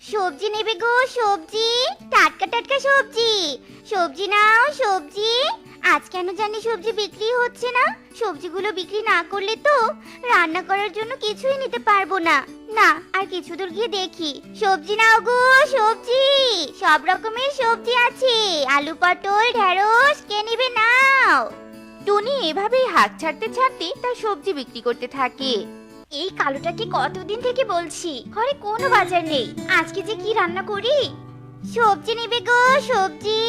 সবজি নেবে গো, সবজি, টাটকা টাটকা সবজি। সবজি নাও, সবজি। আজ কেন জানি সবজি বিক্রি হচ্ছে না। সবজিগুলো বিক্রি না করলে তো রান্না করার জন্য কিছুই নিতে পারবো না। না, আর কিছু দূর গিয়ে দেখি। সবজি নাও গো, সবজি। সব রকমের সবজি আছে, আলু, পটল, ঢেঁড়স, কে নেবে নাও। টুনি এভাবেই হাত ছাড়তে ছাড়তে তার সবজি বিক্রি করতে থাকে। এই কালোটাকে কতদিন থেকে বলছি, ঘরে কোনো বাজার নেই। আজকে যে কি রান্না করি। সবজি নেবে গো, সবজি।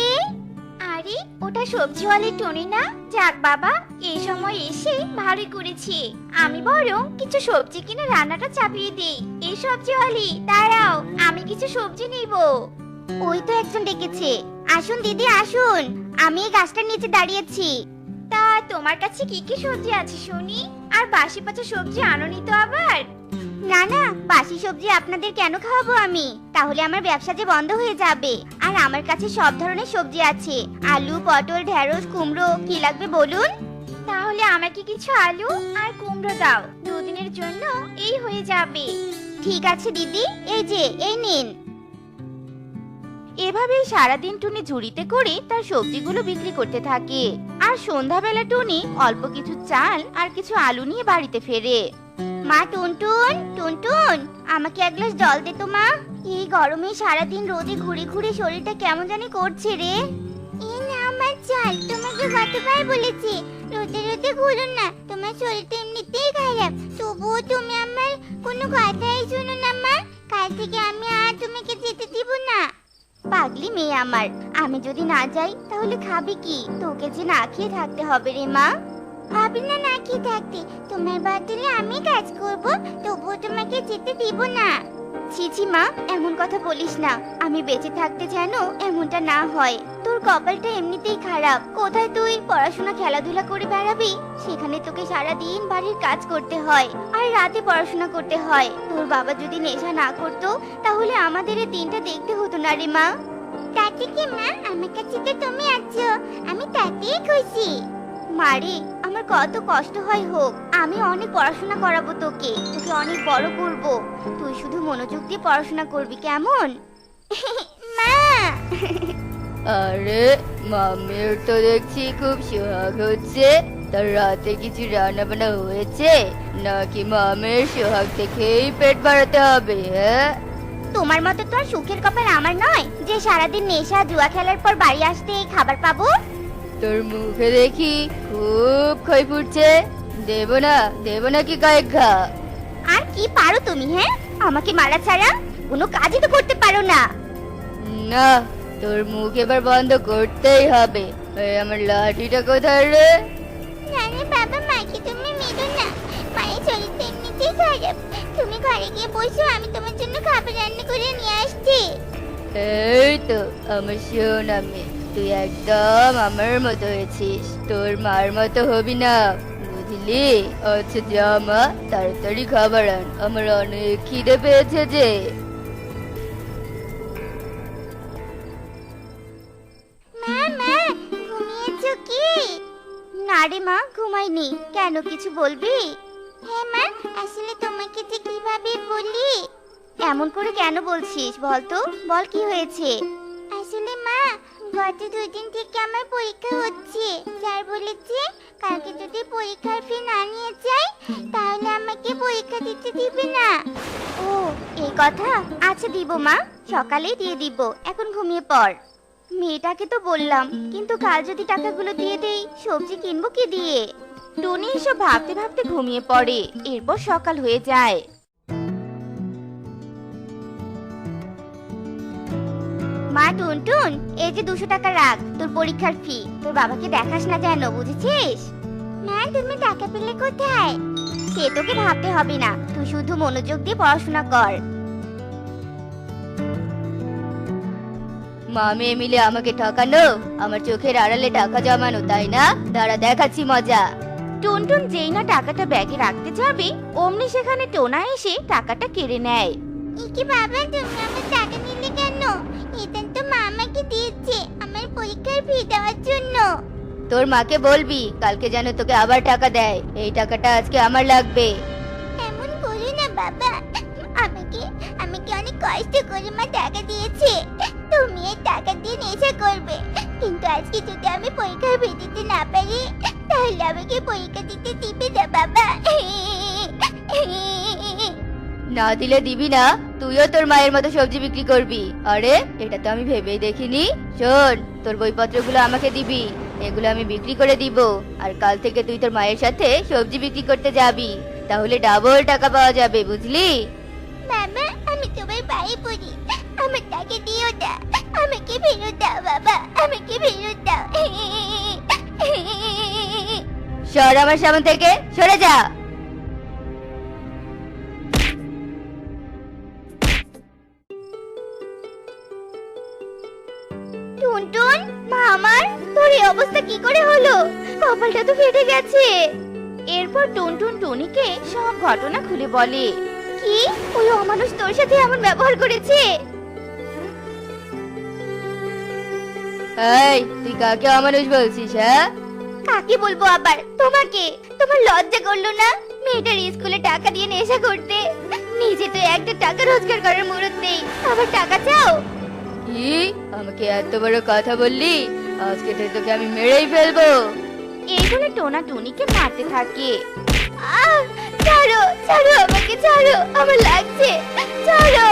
আরে ওটা সবজিওয়ালি টনি না? যাক বাবা, এই সময় এসে ভালোই করেছি। আমি বরং কিছু সবজি কিনে রান্নাটা চাপিয়ে দিই। এই সবজিওয়ালি দাঁড়াও, আমি কিছু সবজি নিব। ওই তো একজন ডেকেছে। আসুন দিদি আসুন, আমি এই গাছটার নিচে দাঁড়িয়েছি। তা তোমার কাছে কি কি সবজি আছে শুনি? আর বাসি পচা সবজি আনোনি তো আবার? না না, বাসি সবজি আপনাদের কেন খাওয়াবো আমি? তাহলে আমার ব্যবসা যে বন্ধ হয়ে যাবে। আর আমার কাছে সব ধরনের সবজি আছে, আলু, পটল, ঢেঁড়স, কুমড়ো। কি লাগবে বলুন? তাহলে আমাকে কিছু আলু আর কুমড়ো দাও, দুদিনের জন্য এই হয়ে যাবে। ঠিক আছে দিদি, এই যে এই নিন। এভাবেই সারাদিন টুনি ঝুড়িতে করে তার সবজিগুলো বিক্রি করতে থাকে। আর সন্ধ্যাবেলা টুনি অল্প কিছু চাল আর কিছু আলু নিয়ে বাড়িতে ফেরে। মা টুনটুন, টুনটুন, আমাকে এক গ্লাস জল দে তো মা। এই গরমে সারাদিন রোদে ঘুরে ঘুরে শরীরটা কেমন জানি করছে রে। এই না আমার জল, তোমাকে কতবার বলেছি রোদে রোদে ঘুরো না, তোমার শরীরটা এমনিতেই খারাপ। তবুও তুমি আমার কোনো কথাই শোনো না মা। কাল থেকে আমি আর তোমাকে যেতে দিব না। পাগলি মেয়ে আমার, আমি যদি না যাই তাহলে খাবি কি? তোকে যে না খেয়ে থাকতে হবে রে মা। ভাবি না না খেয়ে থাকতে, তোমার বদলে আমি কাজ করব, তবুও তোমাকে যেতে দিব না। ছি ছি মা, এমন কথা বলিস না। আমি বেঁচে থাকতে যেন এমনটা না হয়। তোর কপালটা এমনিতেই খারাপ। কোথায় তুই পড়াশোনা খেলাধুলা করে বেড়াবি, সেখানে তোকে সারা দিন বাড়ির কাজ করতে হয় আর রাতে পড়াশোনা করতে হয়। তোর বাবা যদি নেশা না করতো তাহলে আমাদের এই দিনটা দেখতে হতো না রে মা। তাতে কি মা, আমার কাছে তো তুমি আছো, আমি তাতেই খুশি। মারে, আমার কত কষ্ট হয় হোক, আমি অনেক পড়াশোনা করাবো তোকে, তোকে অনেক বড় করব। তুই শুধু মনোযোগ দিয়ে পড়াশোনা করবি, কেমন? মা। আরে মামির তো দেখছি খুব সোহাগ হচ্ছে। তার রাতে কিছু রান্না বান্না হয়েছে নাকি মামির সোহাগ থেকেই পেট বাড়াতে হবে? হ্যাঁ, তোমার মতো তো আর সুখের কপাল আমার নয় যে সারাদিন নেশা জুয়া খেলার পর বাড়ি আসতে খাবার পাবো। তোর মুখে দেখি খুব খই ফুটছে। দেব না কি কয়েক ঘা? আর কি পারো তুমি? হ্যাঁ, আমাকে মারা ছাড়া কোনো কাজই তো করতে পারো না। না, তোর মুখ এবার বন্ধ করতেই হবে। এই আমার লাঠিটা কোথায় রে? জানি বাবা, মাকে তুমি মেরো না, মায়ের শরীরটা এমনিতেই খারাপ। তুমি ঘরে গিয়ে বসো, আমি তোমার জন্য খাবার রান্না করে নিয়ে আসছি। এই তো আমার সোনা মেয়ে, তুই একদম আমার মতো হয়েছিস, তোর মার মতো হবি না, বুঝলি? আচ্ছা যা মা, তাড়াতাড়ি খাবার আন, আমার অনেক খিদে পেয়েছে যে। মা মা, ঘুমিয়েছো কি? না রে মা, ঘুমাইনি। কেন, কিছু বলবি? হ্যাঁ মা, আসলে তোমাকে যে কিভাবে বলি। এমন করে কেন বলছিস বলতো, বল কি হয়েছে? আসলে মা, গত 2 দিন থেকে আমার পরীক্ষা হচ্ছে। স্যার বলেছে কালকে যদি পরীক্ষার ফি না নিয়ে যাই তাহলে আমাকে পরীক্ষা দিতে দিবে না। ও, এই কথা। আচ্ছা দিব মা, সকালেই দিয়ে দিব, এখন ঘুমিয়ে পড়। মেয়েটাকে তো বললাম, কিন্তু কাল যদি টাকাগুলো দিয়ে দেই, সবজি কিনবো কি দিয়ে? টুনি এসব ভাবতে ভাবতে ঘুমিয়ে পড়ে। এরপর সকাল হয়ে যায়। মা টুনটুন, এই যে 200 টাকা রাখ, তোর পরীক্ষার ফি। তোর বাবাকে দেখাস না যেন, বুঝেছিস? মা, তুমি টাকা পেলে কোথায়? সে তোকে ভাবতে হবে না, তুই শুধু মনোযোগ দিয়ে পড়াশোনা কর। মামি মিলে আমাকে ঠকানো, আমার চোখের আড়ালে টাকা জমানো, তাই না? দাঁড়া দেখাচ্ছি মজা। টুনটুন যেই না টাকাটা ব্যাগে রাখতে যাবে, অমনি সেখানে টোনা এসে টাকাটা কেড়ে নেয়। কি বাবা, তুমি আমার টাকা নিলে কেন? এটা তো মা আমাকে দিয়েছে আমার পরীক্ষার ফি দেওয়ার জন্য। তোর মাকে বলবি কালকে যেন তোকে আবার টাকা দেয়, এই টাকাটা আজকে আমার লাগবে। এমন করি না বাবা, আমি আমাকে অনেক কষ্ট করে মা টাকা দিয়েছে। তুমি এই টাকা দিয়ে নেশা করবে, কিন্তু আজকে যদি আমি পরীক্ষায় দিতে না পারি তাহলে আমাকে পরীক্ষা দিতে দিবে না বাবা। না দিলে দিবি না, তুইও তোর মায়ের মতো সবজি বিক্রি করবি? আরে এটা তো আমি ভেবেই দেখিনি। শোন, তোর বইপত্রগুলো আমাকে দিবি, এগুলো আমি বিক্রি করে দিব। আর কাল থেকে তুই তোর মায়ের সাথে সবজি বিক্রি করতে যাবি, তাহলে ডাবল টাকা পাওয়া যাবে, বুঝলি? বাবা আমি তোমার পায়ে পড়ি, আমার টাকা দিও না, আমাকে ফেরত দাও বাবা, আমাকে ফেরত দাও। সর আমার সামনে থেকে, সরে যা। টুনটুন, মা আমার, তোর এই অবস্থা কি করে হলো? কপালটা তো ফেটে গেছে। এরপর টুনটুন টুনিকে সব ঘটনা খুলে বলে। কি, ওই অমানুষ তোর সাথে এমন ব্যবহার করেছে? এই তুই কাকে অমানুষ বলছিস? হ্যাঁ, কাকে বলবো আবার? তোমাকে। তোমার লজ্জা করলো না মেয়েটার স্কুলে টাকা দিয়ে নেশা করতে? নিজে তো একটা টাকা রোজগার করার মুরত নেই, আবার টাকা চাও? কি আমাকে এত বড় কথা বললি? আজকে তো তোকে আমি মেরেই ফেলবো। এই বলে টোনা টুনিকে মারতে থাকে। ছাড়ো ছাড়ো, আমাকে ছাড়ো, আমার লাগছে, ছাড়ো।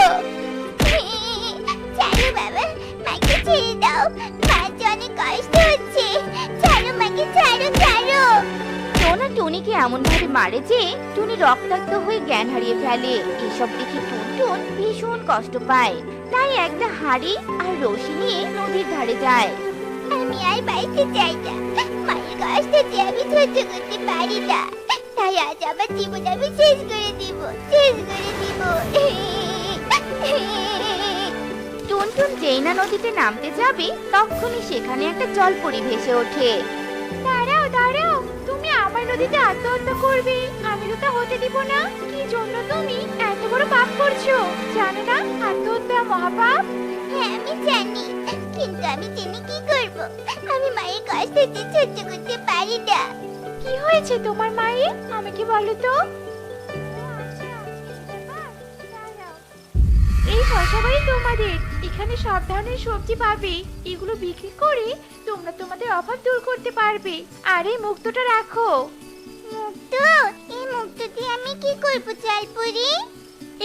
ছাড়ো বাবা, মাকে ছেড়ে দাও, মার যে অনেক কষ্ট হচ্ছে। ছাড়ো মাকে, ছাড়ো ছাড়ো। টোনা টুনিকে এমন ভাবে মারে যে টুনি রক্তাক্ত হয়ে জ্ঞান হারিয়ে ফেলে। এসব দেখে টুনটুন ভীষণ কষ্ট পায়, তাই একটা হাড়ি আর রশি নিয়ে নদীর ধারে যায়। আমি আর বাঁচতে চাই না, মায়ের কষ্ট যে আমি সহ্য করতে পারি না, তাই আজ আমার জীবন আমি শেষ করে দিব, শেষ করে দিব। টুনটুন যেই না নদীতে নামতে যাবে তখনই সেখানে একটা জলপরি ভেসে ওঠে। দাঁড়াও দাঁড়াও, তুমি আমার নদীতে আত্মহত্যা করবে? আমি তো তা হতে দিব না। কি জন্য তুমি এত বড় পাপ করছো? জানো না আত্মহত্যা মহাপাপ? হ্যাঁ আমি জানি, কিন্তু আমি জেনে কি করব? আমি মায়ের কষ্ট সহ্য করতে পারি না। কি হয়েছে তোমার মায়ের, আমাকে বলো তো। এই শশাবাড়ি তোমাদের, এখানে সব ধরনের সবজি পাবে। এগুলো বিক্রি করে তোমরা তোমাদের অভাব দূর করতে পারবে। আর এই মুক্তটা রাখো। মুক্ত? এই মুক্ত দিয়ে আমি কি করব জলপরি?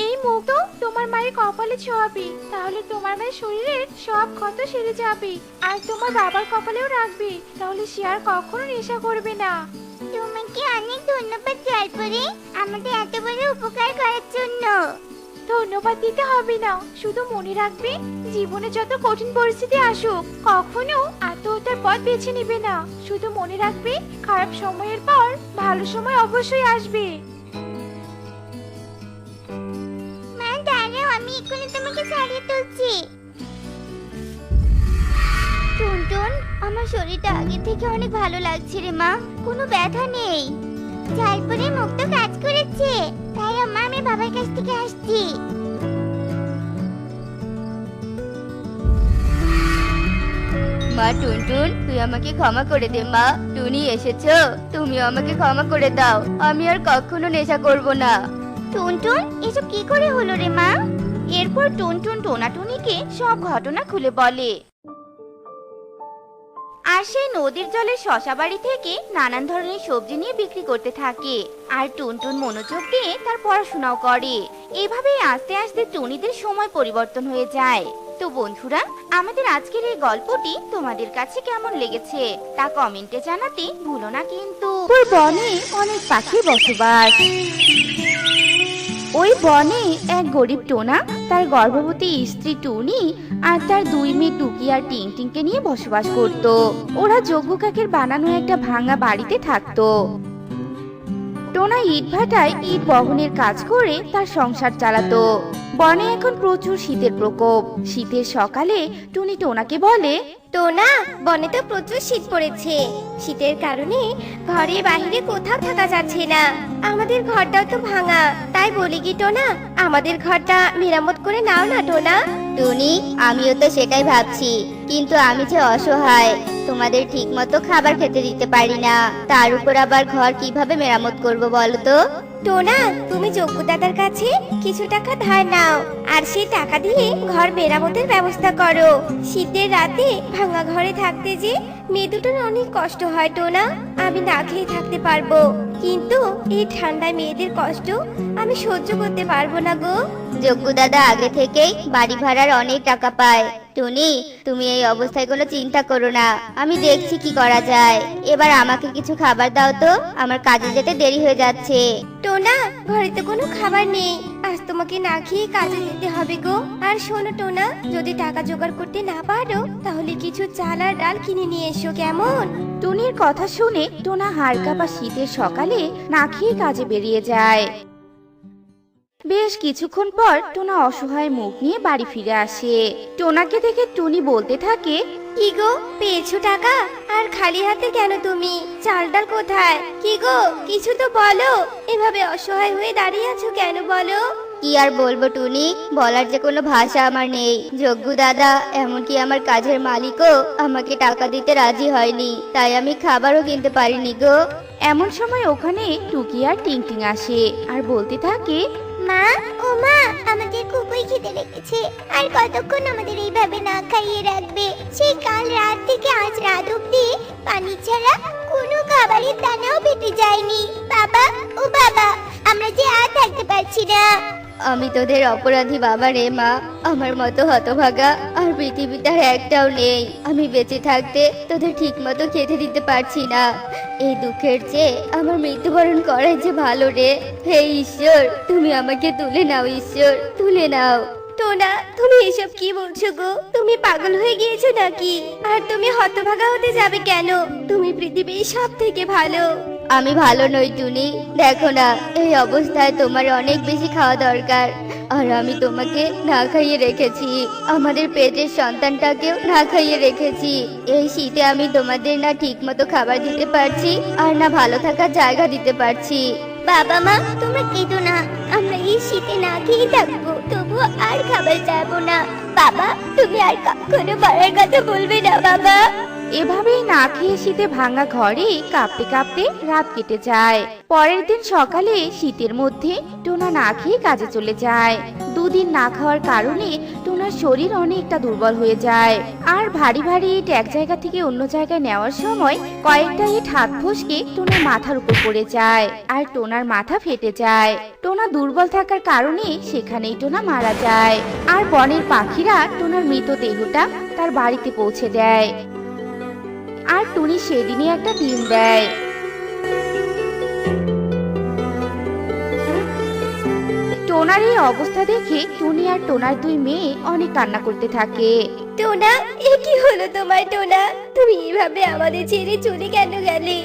এই মুক্ত তোমার মায়ের কপালে ছোঁয়াবে, তাহলে তোমার মায়ের শরীরের সব ক্ষত সেরে যাবে। আর তোমার বাবার কপালেও রাখবে, তাহলে সে আর কখনো নেশা করবে না। তোমাকে অনেক ধন্যবাদ জলপরি, আমাদের এত বড় উপকার করার জন্য। ধন্যবাদ দিতে হবে না, শুধু মনে রাখবে জীবনে যত কঠিন পরিস্থিতি আসুক কখনো আত্মহত্যার পথ বেছে নেবে না। শুধু মনে রাখবে খারাপ সময়ের পর ভালো সময় অবশ্যই আসবে। মা দাঁড়াও, আমি এক্ষুনি তোমাকে ছাড়িয়ে তুলছি। টুনটুন, আমার শরীরটা আগে থেকে অনেক ভালো লাগছে রে মা, কোনো ব্যথা নেই। জলপরি মুক্ত কাজ করেছে, তাই আমি বাবার কাছ থেকে আসছি। মা টুনটুন, তুই আমাকে ক্ষমা করে দে। মা টুনি এসেছো, তুমি আমাকে ক্ষমা করে দাও, আমি আর কখনো নেশা করব না। টুনটুন, এসব কি করে হলো রে মা? এরপর টুনটুন টোনা টুনিকে সব ঘটনা খুলে বলে। আর সেই নদীর জলে শশা বাড়ি থেকে নানান ধরনের সবজি নিয়ে বিক্রি করতে থাকে। আর টুনটুন মনোযোগ দিয়ে তার পড়াশোনাও করে। এভাবেই আস্তে আস্তে টুনিদের সময় পরিবর্তন হয়ে যায়। তো বন্ধুরা, আমাদের আজকের এই গল্পটি তোমাদের কাছে কেমন লেগেছে তা কমেন্টে জানাতে ভুলো না কিন্তু। বনে অনেক পাখি বসবাস। ওই বনে এক গরিব টোনা তার গর্ভবতী স্ত্রী টুনি আর তার দুই মেয়ে টুকি আর টিংটিংকে নিয়ে বসবাস করত। ওরা যজ্ঞ কাকের বানানো একটা ভাঙা বাড়িতে থাকতো। টোনা ইট ভাটায় ইট বহনের কাজ করে তার সংসার চালাতো। বনে এখন প্রচুর শীতের প্রকোপ। শীতের সকালে টুনি টোনাকে বলে, টোনা, বনে তো প্রচুর শীত পড়েছে। শীতের কারণে ঘরে বাইরে কোথাও থাকা যাচ্ছে না। আমাদের ঘরটাও তো ভাঙা, তাই বলি কি টোনা, আমাদের ঘরটা মেরামত করে নাও না টোনা। টুনি, আমিও তো সেটাই ভাবছি, কিন্তু আমি যে অসহায়, তোমাদের ঠিক মতো খাবার খেতে দিতে পারি না, তার উপর আবার ঘর কিভাবে মেরামত করব বলো তো? টোনা, তুমি যোগ্য দাদার কাছে কিছু টাকা ধার নাও আর সেই টাকা দিয়ে ঘর মেরামতের ব্যবস্থা করো। শীতের রাতে ভাঙা ঘরে থাকতে যে মেয়ে দুটোর অনেক কষ্ট হয় টোনা। আমি না খেয়ে থাকতে পারবো, কিন্তু এই ঠান্ডায় মেয়েদের কষ্ট আমি সহ্য করতে পারবো না গো। যোগ্য দাদা আগে থেকেই বাড়ি ভাড়ার অনেক টাকা পায়। টুনি, তুমি এই অবস্থায় কোনো চিন্তা করো না, আমি দেখছি কি করা যায়। এবার আমাকে কিছু খাবার দাও তো, আমার কাজে যেতে দেরি হয়ে যাচ্ছে। টোনা, ঘরে তো কোনো খাবার নেই, আজ তোমাকে না খেয়ে কাজে যেতে হবে গো। আর শোনো টোনা, যদি টাকা জোগাড় করতে না পারো তাহলে কিছু চাল আর ডাল কিনে নিয়ে এসো, কেমন? টুনির কথা শুনে টোনা হাড়কাঁপা শীতের সকালে না খেয়ে কাজে বেরিয়ে যায়। বেশ কিছুক্ষণ পর টোনা অসহায় মুখ নিয়ে বাড়ি ফিরে আসে। টোনাকে দেখে টুনি বলতে থাকে, কি গো, পেয়েছো টাকা? আর খালি হাতে কেন তুমি? চাল ডাল কোথায়? কি গো, কিছু তো বলো। এভাবে অসহায় হয়ে দাঁড়িয়ে আছো কেন বলো? কি আর বলবো টুনি, বলার যে কোনো ভাষা আমার নেই। যোগ্য দাদা, এমনকি আমার কাজের মালিকও আমাকে টাকা দিতে রাজি হয়নি, তাই আমি খাবারও কিনতে পারিনি গো। এমন সময় ওখানে টুকি আর টিংটিং আসে আর বলতে থাকে, মা, ও মা, আমাদের খুবই খিদে লেগেছে। আর কতক্ষণ আমাদের এইভাবে না খাইয়ে রাখবে? সেই কাল রাত থেকে আজ রাত অব্দি পানি ছাড়া কোনো খাবারের দানাও পেটে যায়নি। বাবা, ও বাবা, আমরা যে আর থাকতে পারছি না। আমি তোদের অপরাধী বাবা রে মা, আমার মতো হতভাগা আর পৃথিবীতে আর একটাও নেই। আমি বেঁচে থাকতে তোদের ঠিক মতো খেতে দিতে পারছি না। এই দুঃখের চেয়ে আমার মৃত্যুবরণ করাই যে ভালো রে। হে ঈশ্বর, তুমি আমাকে তুলে নাও, ঈশ্বর তুলে নাও। টোনা, তুমি এসব কি বলছো গো? তুমি পাগল হয়ে গিয়েছো নাকি? আর তুমি হতভাগা হতে যাবে কেন? তুমি পৃথিবীর সব থেকে ভালো। আমি ভালো নই টুনি, দেখো না এই অবস্থায় তোমার অনেক বেশি খাওয়া দরকার, আর আমি তোমাকে না খাইয়ে রেখেছি, আমাদের পেটের সন্তানটাকেও না খাইয়ে রেখেছি। এই শীতে আমি তোমাদের না ঠিক মতো খাবার দিতে পারছি আর না ভালো থাকার জায়গা দিতে পারছি। বাবা মা, তোমরা কেঁদো না, আমরা এই শীতে না খেয়ে থাকবো, তবুও আর খাবার চাইবো না। বাবা, তুমি আর কখনো পড়ার কথা বলবে না বাবা। এভাবেই না খেয়ে শীতে ভাঙা ঘরে কাঁপতে কাঁপতে রাত কেটে যায়। পরের দিন সকালে শীতের মধ্যে টোনা না খেয়ে কাজে চলে যায়। দুদিন না খাওয়ার কারণে টোনার শরীর অনেকটা দুর্বল হয়ে যায়। আর ভারী ভারী ইট এক জায়গা থেকে অন্য জায়গায় নেওয়ার সময় কয়েকটা ইট হাত ফসকে টোনার মাথার উপর পড়ে যায় আর টোনার মাথা ফেটে যায়। টোনা দুর্বল থাকার কারণে সেখানেই টোনা মারা যায়। আর বনের পাখিরা টোনার মৃতদেহটা তার বাড়িতে পৌঁছে দেয়। আর টুনি সেদিনই একটা ডিম দেয়। টোনার এই অবস্থা দেখে টুনি আর টোনার দুই মেয়ে অনেক কান্না করতে থাকে। টোনা, এ কি হলো তোমার? টোনা, তুমি এইভাবে আমাদের ছেড়ে চলে কেন গেলে?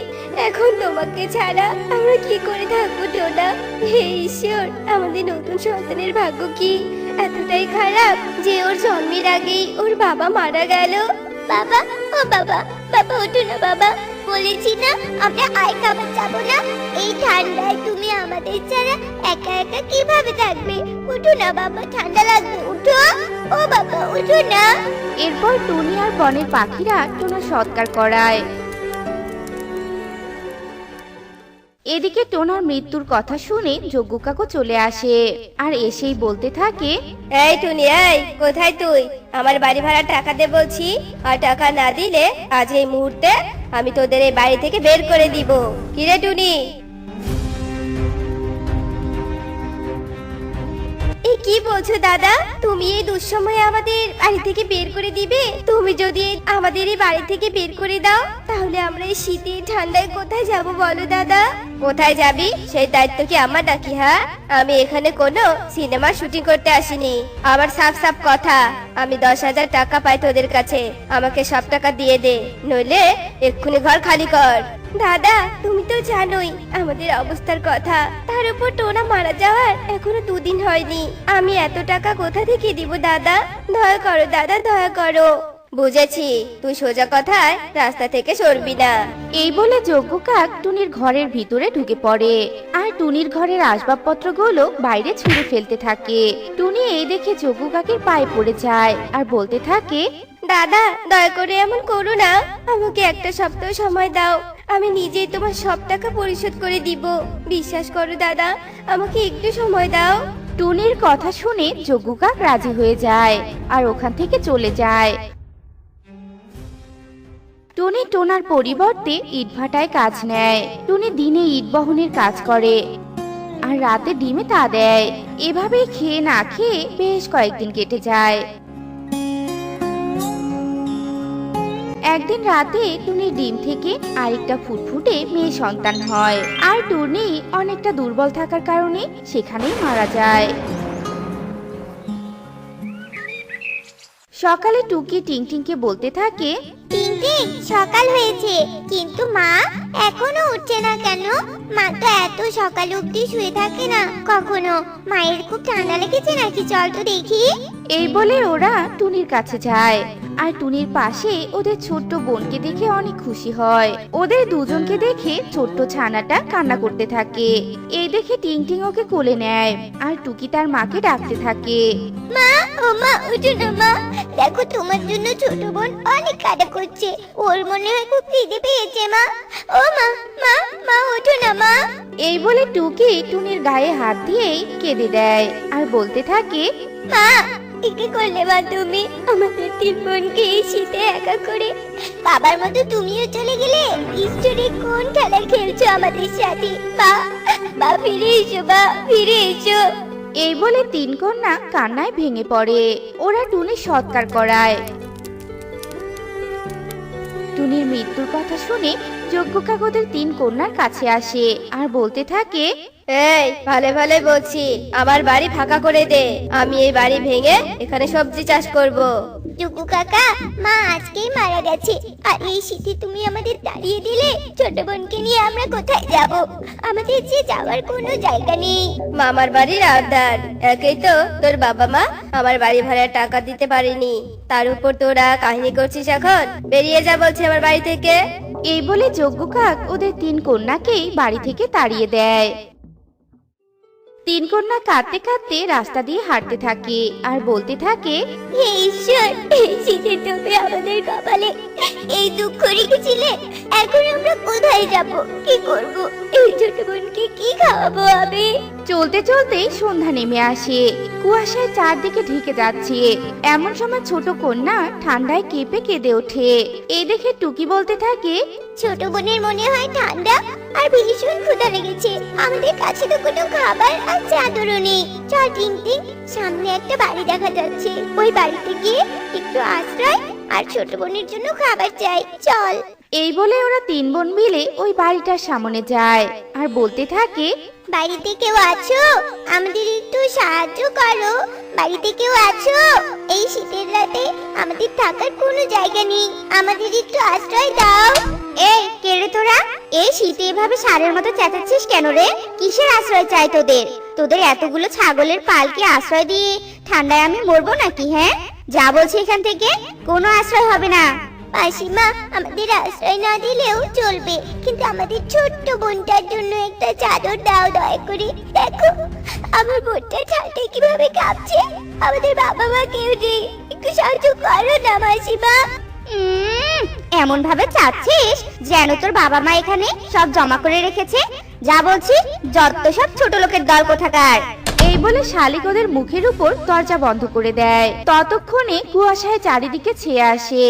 এখন তোমাকে ছাড়া আমরা কি করে থাকবো টোনা? হে ঈশ্বর, আমাদের নতুন সন্তানের ভাগ্য কি এতটাই খারাপ যে ওর জন্মের আগেই ওর বাবা মারা গেল? বাবা, ও বাবা, বাবা ওঠো না বাবা, বলেছি না আমরা আর খাবার চাবো না। এই ঠান্ডায় তুমি আমাদের ছাড়া একা একা কিভাবে থাকবে? উঠো না বাবা, ঠান্ডা লাগবে, উঠো। ও বাবা, উঠো না। এরপর টুনি আর বনের পাখিরা টোনার সৎকার করায়। এদিকে টোনার মৃত্যুর কথা শুনে যজ্ঞ কাকু চলে আসে আর এসেই বলতে থাকে, এই টুনি, এই কোথায় তুই? আমার বাড়ি ভাড়া টাকা দে বলছি, আর টাকা না দিলে আজ এই মুহূর্তে আমি তোদের এই বাড়ি থেকে বের করে দিব। কিরে টুনি? এই কি বলছো দাদা? তুমি এই দুঃসময়ে আমাদের বাড়ি থেকে বের করে দিবে? তুমি যদি আমাদের এই বাড়ি থেকে বের করে দাও তাহলে আমরা এই শীতে ঠান্ডায় কোথায় যাব বলো দাদা? কোথায় যাবি সেই দায়িত্ব কি আমার নাকি? হ্যাঁ, আমি এখানে কোনো সিনেমা শুটিং করতে আসিনি। আমার সাফ সাফ কথা, আমি 10,000 টাকা পাই তোদের কাছে, আমাকে সব টাকা দিয়ে দে, নইলে এক্ষুনি ঘর খালি কর। দাদা, তুমি তো জানোই আমাদের অবস্থার কথা, তার উপর টোনা মারা যাওয়ার এখনো 2 দিন হয়নি। আমি এত টাকা কোথা থেকে দিব দাদা? দয়া করো দাদা, দয়া করো। বুঝেছি, তুই সোজা কথায় রাস্তা থেকে সরবি না। এই বলে যজ্ঞ কাক টুনির ঘরের ভিতরে ঢুকে পড়ে আর টুনির ঘরের আসবাবপত্রগুলো বাইরে ছুঁড়ে ফেলতে থাকে। টুনি এই দেখে যজ্ঞ কাকের পায়ে পড়ে যায় আর বলতে থাকে, দাদা, দয়া করে এমন করো না, আমাকে একটা সপ্তাহ সময় দাও, আমি নিজেই তোমার সব টাকা পরিশোধ করে দিব। বিশ্বাস করো দাদা, আমাকে একটু সময় দাও। টুনির কথা শুনে যজ্ঞ কাক রাজি হয়ে যায় আর ওখান থেকে চলে যায়। টুনি টোনার পরিবর্তে ইটভাটায় কাজ নেয়। টুনি দিনে ইট বহনের কাজ করে আর রাতে ডিমে তা দেয়। এভাবেই খেয়ে না খেয়ে বেশ কয়েকদিন কেটে যায়। একদিন রাতে টুনির ডিম থেকে আরেকটা ফুটফুটে মেয়ে সন্তান হয়। আর টুনি অনেকটা দুর্বল থাকার কারণে সেখানেই মারা যায়। সকালে টুকি টিংটিংকে বলতে থাকে, টিংটিং, সকাল হয়েছে, কিন্তু মা এখনো উঠছে না কেন? মা তো এত সকাল অবধি শুয়ে থাকে না কখনো। মায়ের খুব ঠান্ডা লেগেছে নাকি? চল তো দেখি। এই বলে ওরা টুনির কাছে যায় আর টুনির পাশে ওদের ছোট্ট বোনকে দেখে অনেক খুশি হয়। ওদের দুজনকে দেখে ছোট্ট ছানাটা কান্না করতে থাকে। এই দেখে টিংটিং ওকে কোলে নেয় আর টুকি তার মাকে ডাকতে থাকে। মা, ও মা, উঠো না মা। দেখো, তোমার জন্য ছোট বোন অনেক কান্না করছে। ওর মনে হয় খুব খিদে পেয়েছে মা। ও মা, মা, মা, ওঠো না মা। এই বলে টুকি টুনির গায়ে হাত দিয়েই কেঁদে দেয় আর বলতে থাকে, মা, কি করলে মা তুমি? আমাদের তিন বোনকে এই শীতে একা করে। বাবার মতো তুমিও চলে গেলে। ঈশ্বরে, কোন খেলা খেলছো আমাদের সাথে? মা, মা, ফিরে এসো মা, ফিরে এসো। এই বলে তিন কন্যা কান্নায় ভেঙে পড়ে। ওরা টুনির সৎকার করায়। টুনির মৃত্যুর কথা শুনে যজ্ঞ কাক ওদের তিন কন্যার কাছে আসে আর বলতে থাকে, এই, ভালো ভালো বলছি, আমার বাড়ি ফাঁকা করে দে। আমি এই বাড়ি ভেঙে এখানে সবজি চাষ করব। টুকু কাকা, মা আজকেই মারা গেছে। আর এই শীতে তুমি আমাদের তাড়িয়ে দিলে। ছোট বোনকে নিয়ে আমরা কোথায় যাব? আমাদের যে যাওয়ার কোনো জায়গা নেই। মামার বাড়ির আবদার, একেই তো তোর বাবা মা আমার বাড়ি ভাড়ার টাকা দিতে পারেনি, তার উপর তোরা কাহিনী করছিস। এখন বেরিয়ে যা বলছি আমার বাড়ি থেকে। এই বলে যজ্ঞ কাক ওদের তিন কন্যাকেই বাড়ি থেকে তাড়িয়ে দেয়। তিন কন্যা কাঁদতে কাঁদতে রাস্তা দিয়ে হাঁটতে থাকে আর বলতে থাকে, হে ঈশ্বর, এই শীতের তোপে আমাদের কপালে এই দুঃখ রেখেছিলে। এখন আমরা কোথায় যাব? কি করব? এই ছোট বোনকে কি খাওয়াবো আমি? চলতে চলতে সন্ধ্যা নেমে আসে। কুয়াশায় চারদিকে ঢেকে যাচ্ছে। এমন সময় ছোট কন্যা ঠান্ডায় কেঁপে কেঁদে ওঠে। এই দেখে টুকি বলতে থাকে, ছোট বোনের মনে হয় ঠান্ডা আর ভীষণ ক্ষুধা লেগেছে। আমাদের কাছে তো কোনো খাবার আর চাদরও নেই। চল টিংটিং, সামনে একটা বাড়ি দেখা যাচ্ছে। ওই বাড়িতে গিয়ে একটু আশ্রয় আর ছোট বোনের জন্য খাবার চাই। চল। এই বলে ওরা তিন বোন মিলে ওই বাড়িটার সামনে যায় আর বলতে থাকে, বাড়িতে কেউ আছো? আমাদের একটু সাহায্য করো। বাড়িতে কেউ আছো? এই শীতের রাতে আমাদের থাকার কোনো জায়গা নেই। আমাদের একটু আশ্রয় দাও। এই, কে রে তোরা? এই শীতে এভাবে ষাঁড়ের মতো চেঁচাচ্ছিস কেন রে? কিসের আশ্রয় চাই তোদের? তোদের এতগুলো ছাগলের পালকে আশ্রয় দিয়ে ঠান্ডায় আমি মরবো নাকি? হ্যাঁ, যা বলছি এখান থেকে। কোনো আশ্রয় হবে না। মাসিমা, আমাদের আশ্রয় না দিলেও চলবে, কিন্তু আমাদের ছোট্ট বোনটার জন্য একটা চাদর দাও দয়া করে। দেখো, আমার বোনটা ঠান্ডায় কিভাবে কাঁপছে। আমাদের বাবা মা কেউ নেই। একটু সাহায্য করো না মাসিমা। এমন ভাবে চাচ্ছিস যেন তোর বাবা মা এখানে সব জমা করে রেখেছে। যা বলছি, যত সব ছোট লোকের দল কোথাকার। এই বলে শালিক ওদের মুখের উপর দরজা বন্ধ করে দেয়। ততক্ষণে কুয়াশায় চারিদিকে ছেয়ে আসে।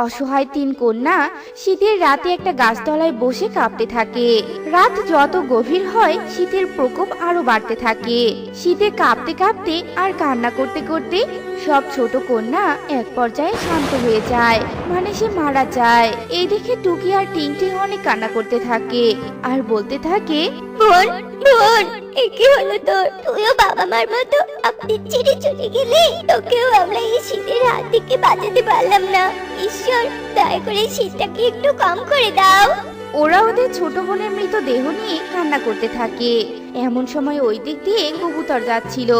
অসহায় তিন কন্যা শীতের রাতে একটা গাছতলায় বসে কাঁপতে থাকে। রাত যত গভীর হয় শীতের প্রকোপ আরো বাড়তে থাকে। শীতে কাঁপতে কাঁপতে আর কান্না করতে করতে সব ছোট কন্যা এক পর্যায়ে শান্ত হয়ে যায়, মানে সে মারা যায়। এই দেখে টুকি আর টিংটিং অনেক কান্না করতে থাকে আর বলতে থাকে, বোন, বোন, কি হলো তোর? তুইও বাবা মার মতো আমাদের ছেড়ে চলে গেলি। তোকেও আমরা এই শীতের হাত থেকে বাঁচাতে পারলাম না। ঈশ্বর, দয়া করে শীতটাকে একটু কম করে দাও। ওরা ওদের ছোট বোনের মৃত দেহ নিয়ে কান্না করতে থাকে। এমন সময় ওই দিক দিয়ে কবুতর যাচ্ছিল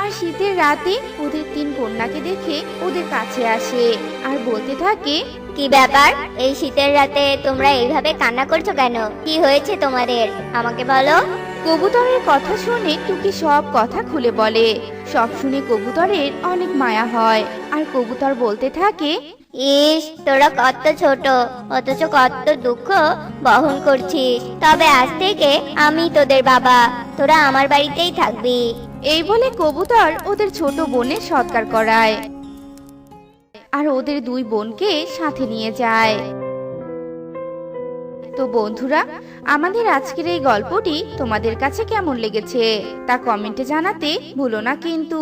আর শীতের রাতে ওদের তিন কন্যাকে দেখে ওদের কাছে আসে আর বলতে থাকে, কি ব্যাপার? এই শীতের রাতে তোমরা এইভাবে কান্না করছো কেন? কি হয়েছে তোমাদের? আমাকে বলো। কবুতরের কথা শুনে টুকি সব কথা খুলে বলে। সব শুনে কবুতরের অনেক মায়া হয় আর কবুতর বলতে থাকে, ইস, তোরা কত ছোট, অথচ কত দুঃখ বহন করছিস। তবে আজ থেকে আমি তোদের বাবা, তোরা আমার বাড়িতেই থাকবি। এই বলে কবুতর ওদের ছোট বোনের সৎকার করায় আর ওদের দুই বোনকে সাথে নিয়ে যায়। তো বন্ধুরা, আমাদের আজকের এই গল্পটি তোমাদের কাছে কেমন লেগেছে তা কমেন্টে জানাতে ভুলো না কিন্তু।